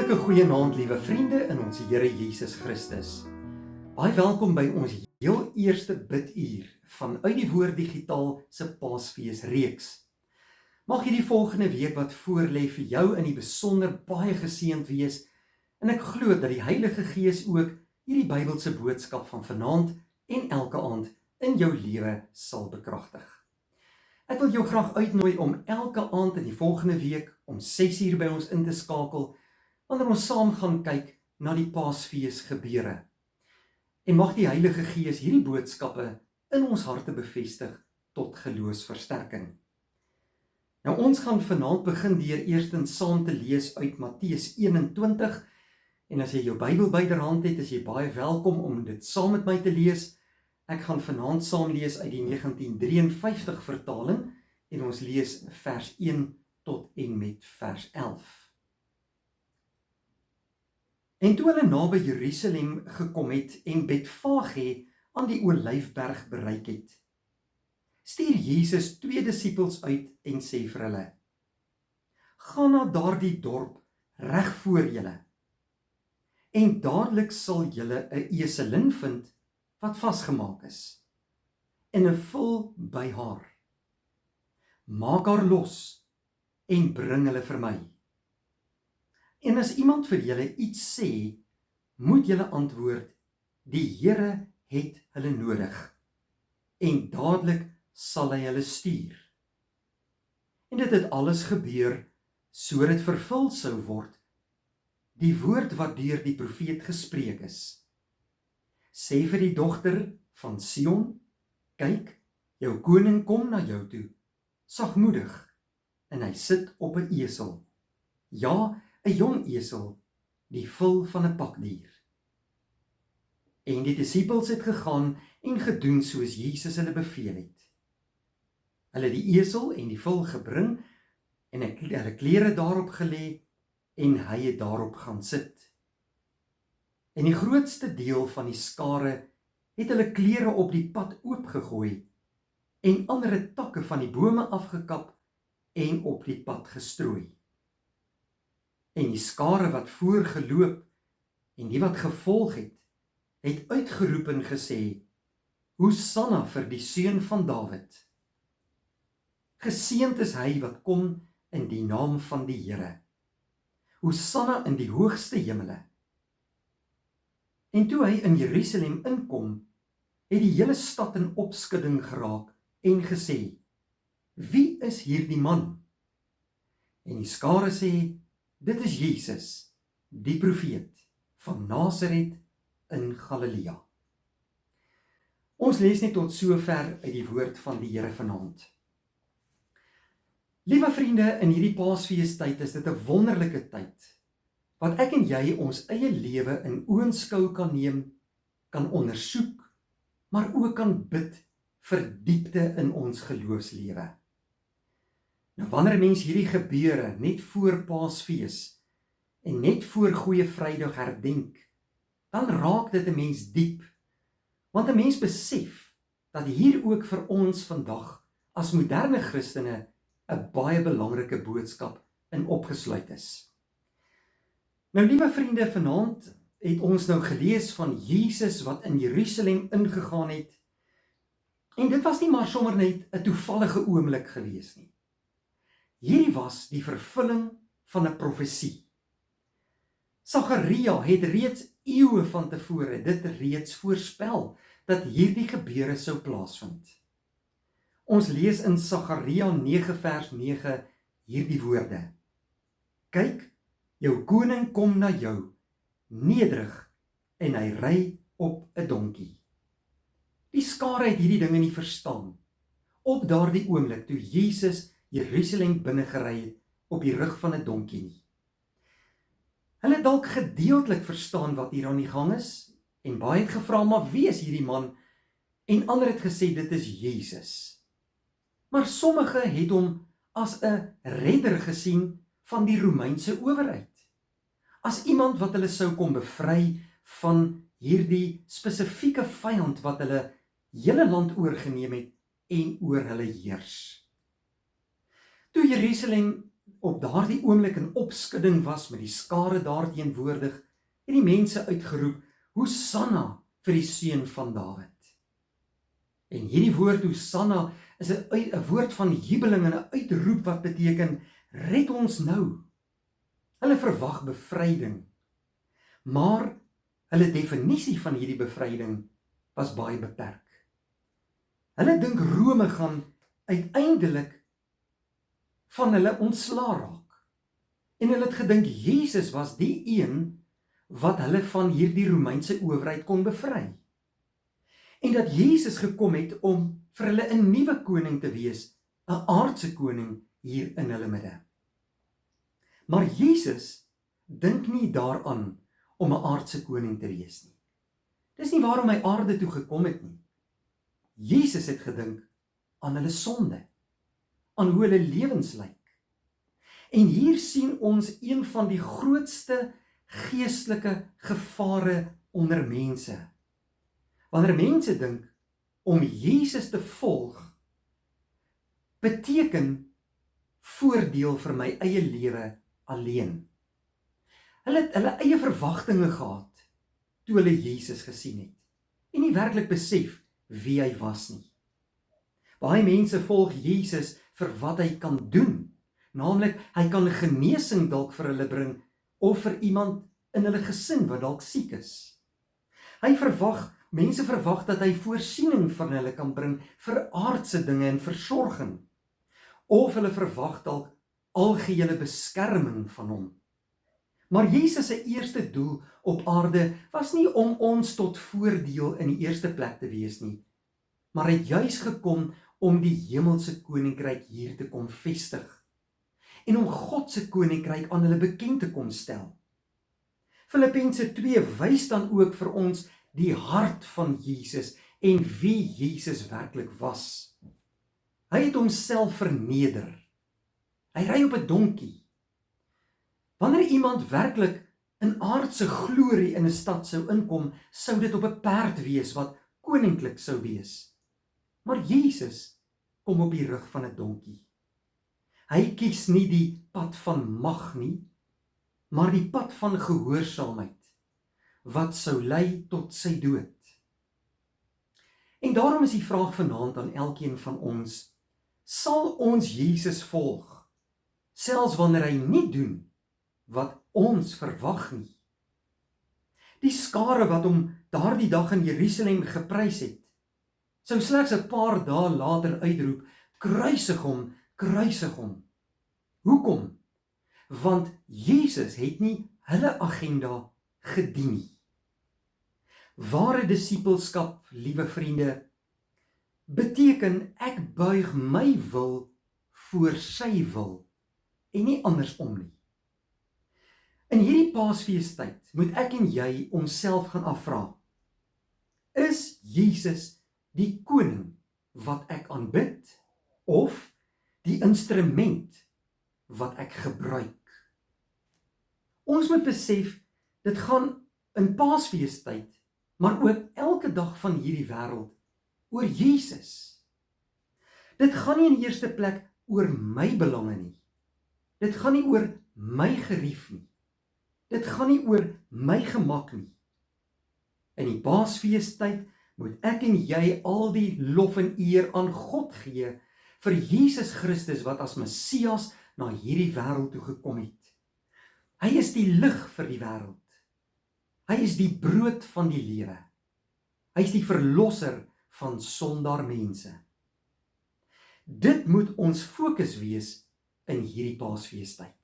Wonderlike goeienaand, liewe vriende in ons Here Jesus Christus. Baie welkom by ons heel eerste biduur vanuit die Woord Digitaal se Paasfees reeks. Mag hierdie volgende week wat voorlê vir jou in die besonder baie geseënd wees, en ek glo dat die Heilige Gees ook hierdie Bybelse boodskap van vanaand en elke aand in jou lewe sal bekragtig. Ek wil jou graag uitnooi om elke aand in die volgende week om 6 uur by ons in te skakel, wanneer ons saam gaan kyk na die Paasfees gebeure. En mag die Heilige Gees hierdie boodskappe in ons harte bevestig tot geloofsversterking. Nou ons gaan vanaand begin deur eerstens saam te lees uit Matteus 21, en as jy jou Bybel byderhand het, is jy baie welkom om dit saam met my te lees. Ek gaan vanaand saam lees uit die 1953 vertaling, en ons lees vers 1 tot en met vers 11. En toe hulle naby Jerusalem gekom het en Betfage aan die Olyfberg bereik het, stuur Jesus 2 disippels uit en sê vir hulle: Gaan na daardie dorp reg voor julle, en dadelik sal julle 'n eselin vind wat vasgemaak is, en 'n vul by haar. Maak haar los en bring hulle vir my. En as iemand vir julle iets sê, moet julle antwoord: Die Here het hulle nodig, en dadelik sal hy hulle stuur. En dit het alles gebeur, so dit vervul sou word, die woord wat deur die profeet gespreek is. Sê vir die dogter van Sion: Kyk, jou koning kom na jou toe, sagmoedig, en hy sit op 'n esel. Ja, 'n jong esel, die vul van 'n pakdier. En die disippels het gegaan en gedoen soos Jesus hulle beveel het. Hulle die esel en die vul gebring, en hulle klere daarop gelê, en hy het daarop gaan sit. En die grootste deel van die skare het hulle klere op die pad oopgegooi, en ander takke van die bome afgekap en op die pad gestrooi. En die skare wat voorgeloop en die wat gevolg het uitgeroep en gesê: Hosanna vir die seun van Dawid. Geseënd is hy wat kom in die naam van die Here. Hosanna in die hoogste hemele. En toe hy in Jerusalem inkom, het die hele stad in opskudding geraak en gesê: Wie is hierdie man? En die skare sê: Dit is Jesus, die profeet van Nasaret in Galilea. Ons lees net tot sover uit die woord van die Here vanaand. Liewe vriende, in hierdie Paasfeestyd is dit 'n wonderlike tyd, wat ek en jy ons eie lewe in oënskou kan neem, kan ondersoek, maar ook kan bid vir diepte in ons geloofslewe. Nou wanneer 'n mens hierdie gebeure net voor Paasfees en net voor Goeie Vrydag herdenk, dan raak dit 'n mens diep, want 'n mens besef dat hier ook vir ons vandag as moderne Christene 'n baie belangrike boodskap in opgesluit is. Nou liewe vriende, vanaand het ons nou gelees van Jesus wat in Jerusalem ingegaan het, en dit was nie maar sommer net 'n toevallige oomblik gewees nie. Hierdie was die vervulling van 'n profesie. Sagaria het reeds eeue van tevore dit reeds voorspel, dat hierdie gebeure sou plaasvind. Ons lees in Sagaria 9 vers 9 hierdie woorde: Kyk, jou koning kom na jou, nederig, en hy ry op 'n donkie. Die skare het hierdie dinge nie verstaan, op daardie oomblik toe Jesus Jerusalem binnegery het op die rug van 'n donkie nie. Hulle het dalk gedeeltelik verstaan wat hier aan die gang is, en baie het gevra, maar wie is hierdie man? En ander het gesê, dit is Jesus. Maar sommige het hom as 'n redder gesien van die Romeinse owerheid, as iemand wat hulle sou kom bevry van hierdie spesifieke vyand wat hulle hele land oorgeneem het en oor hulle heers. Toe Jerusalem op daardie oomblik in opskudding was met die skare daar teenwoordig, het die mense uitgeroep, Hosanna vir die seun van Dawid. En hierdie woord Hosanna is 'n woord van jubeling en 'n uitroep wat beteken, red ons nou. Hulle verwag bevryding, maar hulle definisie van hierdie bevryding was baie beperk. Hulle dink Rome gaan uiteindelik van hulle ontslaa raak. En hulle het gedink Jesus was die een wat hulle van hierdie Romeinse owerheid kon bevry. En dat Jesus gekom het om vir hulle 'n nuwe koning te wees, 'n aardse koning hier in hulle midde. Maar Jesus dink nie daaraan om 'n aardse koning te wees nie. Dis nie waarom hy aarde toe gekom het nie. Jesus het gedink aan hulle sonde, aan hoe hulle lewens lyk. En hier sien ons een van die grootste geestelike gevare onder mense. Wanneer mense dink om Jesus te volg, beteken voordeel vir my eie lewe alleen. Hulle het hulle eie verwagtinge gehad toe hulle Jesus gesien het en nie werklik besef wie hy was nie. Baie mense volg Jesus vir wat hy kan doen, naamlik hy kan genesing dalk vir hulle bring of vir iemand in hulle gesin wat dalk siek is. Mense verwag dat hy voorsiening van hulle kan bring vir aardse dinge en versorging, of hulle verwag dalk algehele beskerming van hom. Maar Jesus se eerste doel op aarde was nie om ons tot voordeel in die eerste plek te wees nie, maar hy het juis gekom om die hemelse koninkryk hier te kom vestig en om God se koninkryk aan hulle bekend te kom stel. Filippense 2 wys dan ook vir ons die hart van Jesus en wie Jesus werklik was. Hy het homself verneder. Hy ry op 'n donkie. Wanneer iemand werklik in aardse glorie in 'n stad sou inkom, sou dit op 'n perd wees wat koninklik sou wees. Maar Jesus kom op die rug van 'n donkie. Hy kies nie die pad van mag nie, maar die pad van gehoorsaamheid, wat sou lei tot sy dood. En daarom is die vraag vanaand aan elkeen van ons, sal ons Jesus volg, selfs wanneer hy nie doen wat ons verwag nie? Die skare wat hom daardie dag in Jerusalem geprys het, sou slegs 'n paar dae later uitroep, kruisig hom, kruisig hom. Hoekom? Want Jesus het nie hulle agenda gedien nie. Ware disippelskap, liewe vriende, beteken ek buig my wil voor sy wil en nie andersom nie. In hierdie Paasfeestyd moet ek en jy onsself gaan afvra, is Jesus die koning wat ek aanbid of die instrument wat ek gebruik? Ons moet besef, dit gaan in Paasfeestyd, maar ook elke dag van hierdie wêreld oor Jesus. Dit gaan nie in die eerste plek oor my belange nie. Dit gaan nie oor my gerief nie. Dit gaan nie oor my gemak nie. In die Paasfeestyd moet ek en jy al die lof en eer aan God gee vir Jesus Christus wat as Messias na hierdie wêreld toe gekom het. Hy is die lig vir die wêreld. Hy is die brood van die lewe. Hy is die verlosser van sondaar mense. Dit moet ons fokus wees in hierdie Paasfeestyd.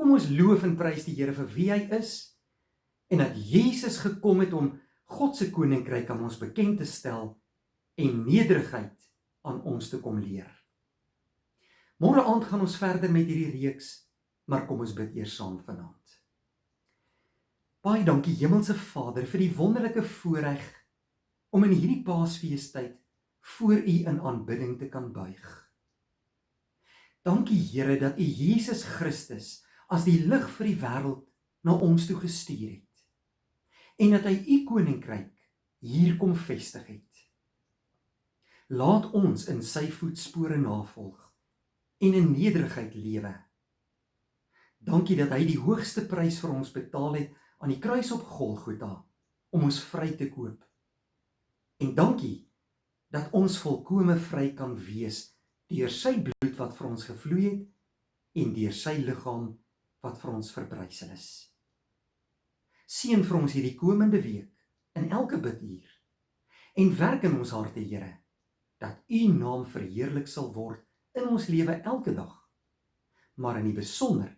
Kom ons loof en prys die Here vir wie hy is en dat Jesus gekom het om God se koninkryk aan ons bekend te stel en nederigheid aan ons te kom leer. Môre aand gaan ons verder met hierdie reeks, maar kom ons bid eers saam vanaand. Baie dankie Hemelse Vader vir die wonderlike voorreg om in hierdie Paasfeestyd voor U in aanbidding te kan buig. Dankie Here dat U Jesus Christus as die lig vir die wêreld na ons toe gestuur het en dat hy U koninkryk hier kom vestig het. Laat ons in sy voetspore navolg en in nederigheid lewe. Dankie dat hy die hoogste prys vir ons betaal het aan die kruis op Golgotha, om ons vry te koop. En dankie dat ons volkome vry kan wees deur sy bloed wat vir ons gevloei het en deur sy liggaam wat vir ons verbrysel is. Seën vir ons hierdie komende week in elke biduur en werk in ons harte, Here, dat U naam verheerlik sal word in ons lewe elke dag, maar in die besonder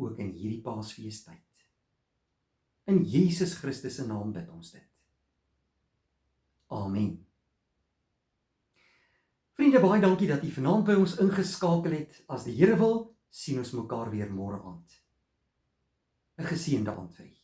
ook in hierdie Paasfeestyd. In Jesus Christus se naam bid ons dit. Amen. Vriende, baie dankie dat U vanaand by ons ingeskakel het. As die Here wil, sien ons mekaar weer môre aand. 'n geseënde aand vir u.